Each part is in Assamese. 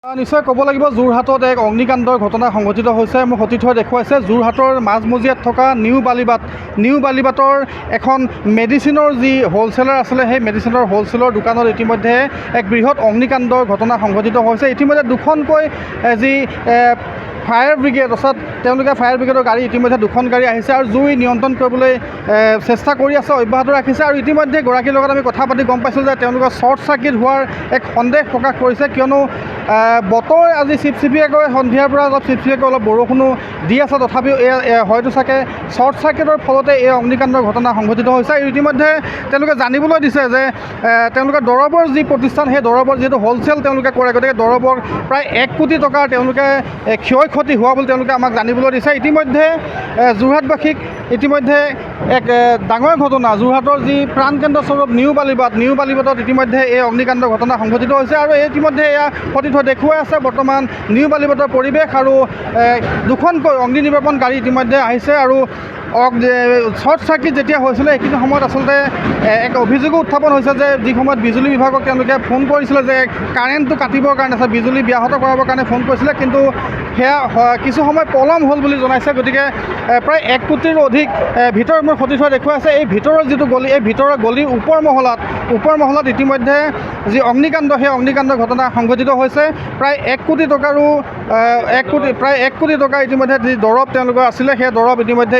নিশ্চয় ক'ব লাগিব যোৰহাটত এক অগ্নিকাণ্ডৰ ঘটনা সংঘটিত হৈছে। মোক সতীৰ্থই দেখুৱাইছে যোৰহাটৰ মাজমজিয়াত থকা নিউ বালিবাটৰ এখন মেডিচিনৰ যি হ'লচেলাৰ আছিলে, সেই মেডিচিনৰ হ'লচেলৰ দোকানত ইতিমধ্যে এক বৃহৎ অগ্নিকাণ্ডৰ ঘটনা সংঘটিত হৈছে। ইতিমধ্যে দুখনকৈ যি ফায়াৰ ব্ৰিগেড অৰ্থাৎ তেওঁলোকে ফায়াৰ ব্ৰিগেডৰ গাড়ী ইতিমধ্যে দুখন গাড়ী আহিছে আৰু জুই নিয়ন্ত্ৰণ কৰিবলৈ চেষ্টা কৰি আছে, অব্যাহত ৰাখিছে। আৰু ইতিমধ্যে গৰাকীৰ লগত আমি কথা পাতি গম পাইছোঁ যে তেওঁলোকৰ শ্বৰ্ট চাৰ্কিট হোৱাৰ এক সন্দেহ প্ৰকাশ কৰিছে, কিয়নো বতৰ আজি চিপচিপিয়াকৈ সন্ধিয়াৰ পৰা অলপ চিপচিপিয়াকৈ অলপ বৰষুণো দি আছে। তথাপিও হয়তো চাগে শ্বৰ্ট চাৰ্কিটৰ ফলতে এই অগ্নিকাণ্ডৰ ঘটনা সংঘটিত হৈছে। আৰু ইতিমধ্যে তেওঁলোকে জানিবলৈ দিছে যে তেওঁলোকে দৰৱৰ যি প্ৰতিষ্ঠান, সেই দৰৱৰ যিহেতু হ'লচেল তেওঁলোকে কৰে, গতিকে দৰৱৰ প্ৰায় 1 কোটি টকাৰ তেওঁলোকে ক্ষয়ক্ষতি হোৱা বুলি তেওঁলোকে আমাক জানিবলৈ দিছে। ইতিমধ্যে যোৰহাটবাসীক ইতিমধ্যে এক ডাঙৰ ঘটনা, যোৰহাটৰ যি প্ৰাণকেন্দ্ৰ স্বৰূপ নিউ বালিবাটত ইতিমধ্যে এই অগ্নিকাণ্ডৰ ঘটনা সংঘটিত হৈছে। আৰু ইতিমধ্যে এয়া সতীৰ্থ দেখুৱাই আছে বৰ্তমান নিউ বালিবাটৰ পৰিৱেশ, আৰু দুখনকৈ অগ্নি নিৰ্বাপন গাড়ী ইতিমধ্যে আহিছে। আৰু শ্বৰ্ট চাৰ্কিট যেতিয়া হৈছিলে সেইখিনি সময়ত আচলতে এক অভিযোগো উত্থাপন হৈছে যে যি সময়ত বিজুলী বিভাগক তেওঁলোকে ফোন কৰিছিলে যে কাৰেণ্টটো কাটিবৰ কাৰণে, বিজুলী ব্যাহত কৰাবৰ কাৰণে ফোন কৰিছিলে, কিন্তু সেয়া কিছু সময় পলম হ'ল বুলি জনাইছে। গতিকে প্ৰায় 1 কোটিৰো অধিক ভিতৰত মোৰ সতীৰ্থই দেখুৱাইছে এই ভিতৰৰ যিটো গলি, এই ভিতৰৰ গলিৰ ওপৰ মহলাত ইতিমধ্যে যি অগ্নিকাণ্ড, সেই অগ্নিকাণ্ডৰ ঘটনা সংঘটিত হৈছে। প্ৰায় 1 কোটি টকাৰো প্ৰায় 1 কোটি টকা ইতিমধ্যে যি দৰৱ তেওঁলোকৰ আছিলে, সেই দৰৱ ইতিমধ্যে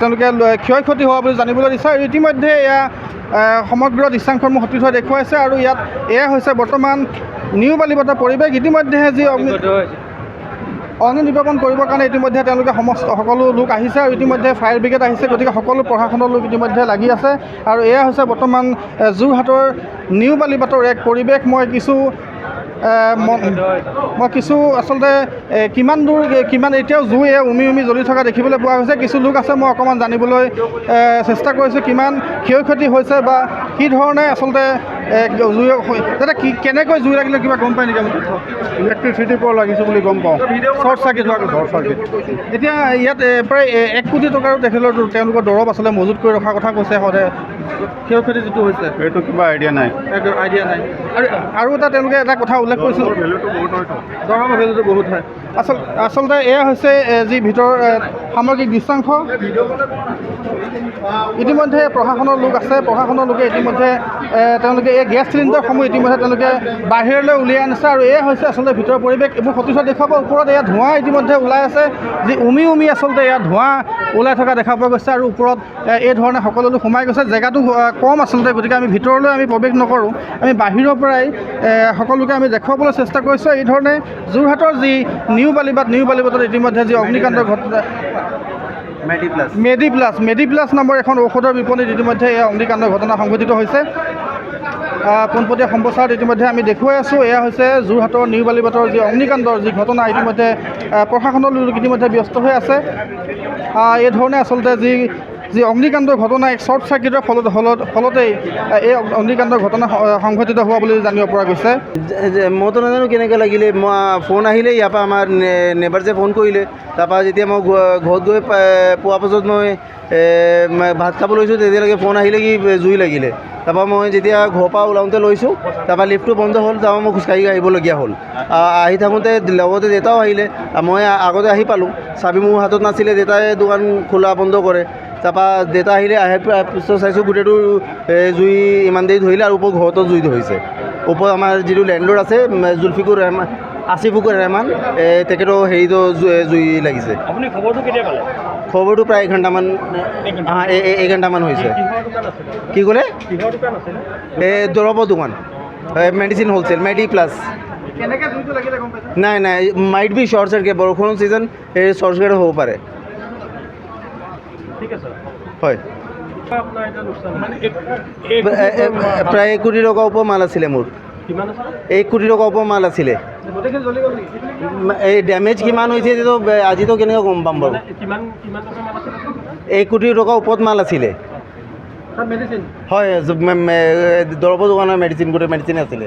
তেওঁলোকে ক্ষয়ক্ষতি হোৱা বুলি জানিবলৈ দিছে। আৰু ইতিমধ্যে এয়া সমগ্ৰ দৃশ্যাংশ মোৰ সতীৰ্থই দেখুৱাইছে। আৰু ইয়াত এয়া হৈছে বৰ্তমান নিউ বালিবাটৰ পৰিৱেশ। ইতিমধ্যে যি অগ্নি নিৰ্বাপন কৰিবৰ কাৰণে ইতিমধ্যে তেওঁলোকে সকলো লোক আহিছে, আৰু ইতিমধ্যে ফায়াৰ ব্ৰিগেড আহিছে। গতিকে সকলো প্ৰশাসনৰ লোক ইতিমধ্যে লাগি আছে। আৰু এয়া হৈছে বৰ্তমান যোৰহাটৰ নিউ বালিবাটৰ এক পৰিৱেশ। মই কিছু আচলতে কিমান এতিয়াও জুই উমি জ্বলি থকা দেখিবলৈ পোৱা গৈছে। কিছু লোক আছে, মই অকণমান জানিবলৈ চেষ্টা কৰিছোঁ কিমান ক্ষয়ক্ষতি হৈছে বা কি ধৰণে আচলতে জুই দাদা কেনেকৈ জুই লাগিলে কিবা গম পায় নেকি? ইলেক্ট্ৰিচিটিৰ পৰা লাগিছে বুলি গম পাওঁ। শ্বৰ্ট চাৰ্কিট এতিয়া ইয়াত প্ৰায় 1 কোটি টকাৰো তেওঁলোকৰ দৰৱ আচলতে মজুত কৰি ৰখাৰ কথা কৈছে। সদায় ক্ষয়ক্ষতি যিটো হৈছে সেইটো কিবা আইডিয়া নাই। আৰু তেওঁলোকে এটা কথা উল্লেখ কৰিছিল, দৰৱৰ ভেলুটো বহুত হয়। আচলতে এয়া হৈছে যি ভিতৰৰ সামগ্ৰিক দৃশ্যাংশ। ইতিমধ্যে প্ৰশাসনৰ লোক আছে, প্ৰশাসনৰ লোকে ইতিমধ্যে তেওঁলোকে এই গেছ চিলিণ্ডাৰসমূহ ইতিমধ্যে তেওঁলোকে বাহিৰলৈ উলিয়াই আনিছে। আৰু এয়া হৈছে আচলতে ভিতৰৰ পৰিৱেশ। এইবোৰ সতীৰ্থ দেখুৱাব। ওপৰত এয়া ধোঁৱা ইতিমধ্যে ওলাই আছে, যি উমি আচলতে এয়া ধোঁৱা ওলাই থকা দেখা পোৱা গৈছে। আৰু ওপৰত এই ধৰণে সকলো লোক সোমাই গৈছে। জেগাটো কম আচলতে, গতিকে আমি ভিতৰলৈ প্ৰৱেশ নকৰোঁ, আমি বাহিৰৰ পৰাই সকলোকে আমি দেখুৱাবলৈ চেষ্টা কৰিছোঁ। এই ধৰণে যোৰহাটৰ যি নিউ বালিবাটত ইতিমধ্যে যি অগ্নিকাণ্ডৰ ঘটনা, মেডিপ্লাছ নামৰ এখন ঔষধৰ বিপণীত ইতিমধ্যে এই অগ্নিকাণ্ডৰ ঘটনা সংঘটিত হৈছে। পোনপটীয়া সম্প্ৰচাৰত ইতিমধ্যে আমি দেখুৱাই আছোঁ। এয়া হৈছে যোৰহাটৰ নিউ বালিবাটৰ যি অগ্নিকাণ্ডৰ যি ঘটনা। ইতিমধ্যে প্ৰশাসনৰ লোক ইতিমধ্যে ব্যস্ত হৈ আছে। এই ধৰণে আচলতে যি অগ্নিকাণ্ডৰ ঘটনা, এক শ্বৰ্ট চাৰ্কিটৰ ফলতেই এই অগ্নিকাণ্ডৰ ঘটনা সংঘটিত হোৱা বুলি জানিব পৰা গৈছে। মইতো নাজানো কেনেকৈ লাগিলে। মই ফোন আহিলে ইয়াৰ পৰা আমাৰ নেবাৰছে ফোন কৰিলে। তাৰপৰা যেতিয়া মই ঘৰত গৈ পোৱাৰ পাছত মই ভাত খাব লৈছোঁ, তেতিয়ালৈকে ফোন আহিলে কি জুই লাগিলে। তাৰপৰা মই যেতিয়া ঘৰৰ পৰা ওলাওঁতে লৈছোঁ, তাৰপৰা লিফ্টটো বন্ধ হ'ল। তাৰপৰা মই খোজকাঢ়ি আহিবলগীয়া হ'ল। আহি থাকোঁতে লগতে দেউতাও আহিলে। মই আগতে আহি পালোঁ, চাবি মোৰ হাতত নাছিলে। দেউতাই দোকান খোলা বন্ধ কৰে। তাৰপৰা দেউতা আহিলে, পিছত চাইছোঁ গোটেইটো জুই ইমান দেৰি ধৰিলে। আৰু ওপৰত ঘৰতো জুই ধৰিছে। ওপৰত আমাৰ যিটো লেণ্ডলৰ্ড আছে আছিফুকুৰ ৰেহমান, তেখেতৰ হেৰিটো জুই লাগিছে। আপুনি খবৰটো কেতিয়া পালে? খবৰটো প্ৰায় এঘণ্টামান হৈছে। কি ক'লে? দৰৱৰ দোকান, মেডিচিন হ'লচেল, মেডিপ্লাছ। নাই মাইট বি শ্বৰ্ট চাৰ্কিট, বৰষুণৰ ছিজন শ্বৰ্ট চাৰ্কিট হ'ব পাৰে। হয়, প্ৰায় 1 কোটি টকাৰ ওপৰ মাল আছিলে মোৰ। 1 কোটি টকাৰ ওপৰ মাল আছিলে। এই ডেমেজ কিমান হৈছে আজিতো কেনেকৈ গম পাম বাৰু? 1 কোটি টকাৰ ওপৰত মাল আছিলে। হয়, দৰৱৰ দোকানৰ মেডিচিন, গোটেই মেডিচিন আছিলে।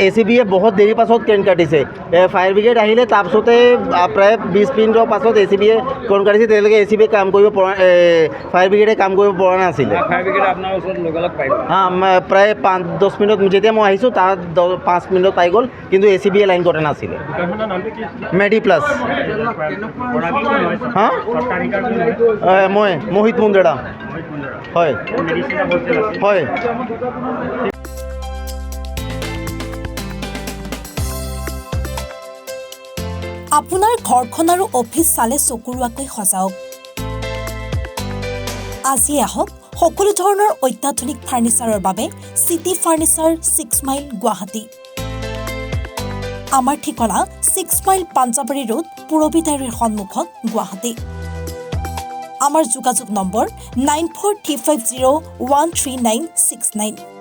ACB বহুত দেৰি পাছত কাৰেণ্ট কাটিছে ফায়াৰ ব্ৰিগেড আহিলে তাৰপিছতে প্ৰায় 20 মিনিটৰ পাছত ACB কাৰেণ্ট কাটিছে তেওঁলোকে ACB কাম কৰিব পৰা ফায়াৰ ব্ৰিগেডে কাম কৰিব পৰা নাছিলে প্ৰায় 5-10 মিনিট যেতিয়া মই আহিছোঁ তাত 5 মিনিট পাই গ'ল কিন্তু ACB লাইন কটা নাছিলে মেডি প্লাছ হা মই মোহিত মুন্দেৰা হয় হয় আপোনাৰ ঘৰখন আৰু অফিচ চালে চকুৰুৱাকৈ সজাওক আজি আহক সকলো ধৰণৰ অত্যাধুনিক ফাৰ্নিচাৰৰ বাবে চিটি ফাৰ্নিচাৰ 6 মাইল গুৱাহাটী আমাৰ ঠিকনা 6 মাইল পাঞ্জাবাৰী ৰোড পুৰবিতাৰীৰ সন্মুখত গুৱাহাটী আমাৰ যোগাযোগ নম্বৰ 9435013969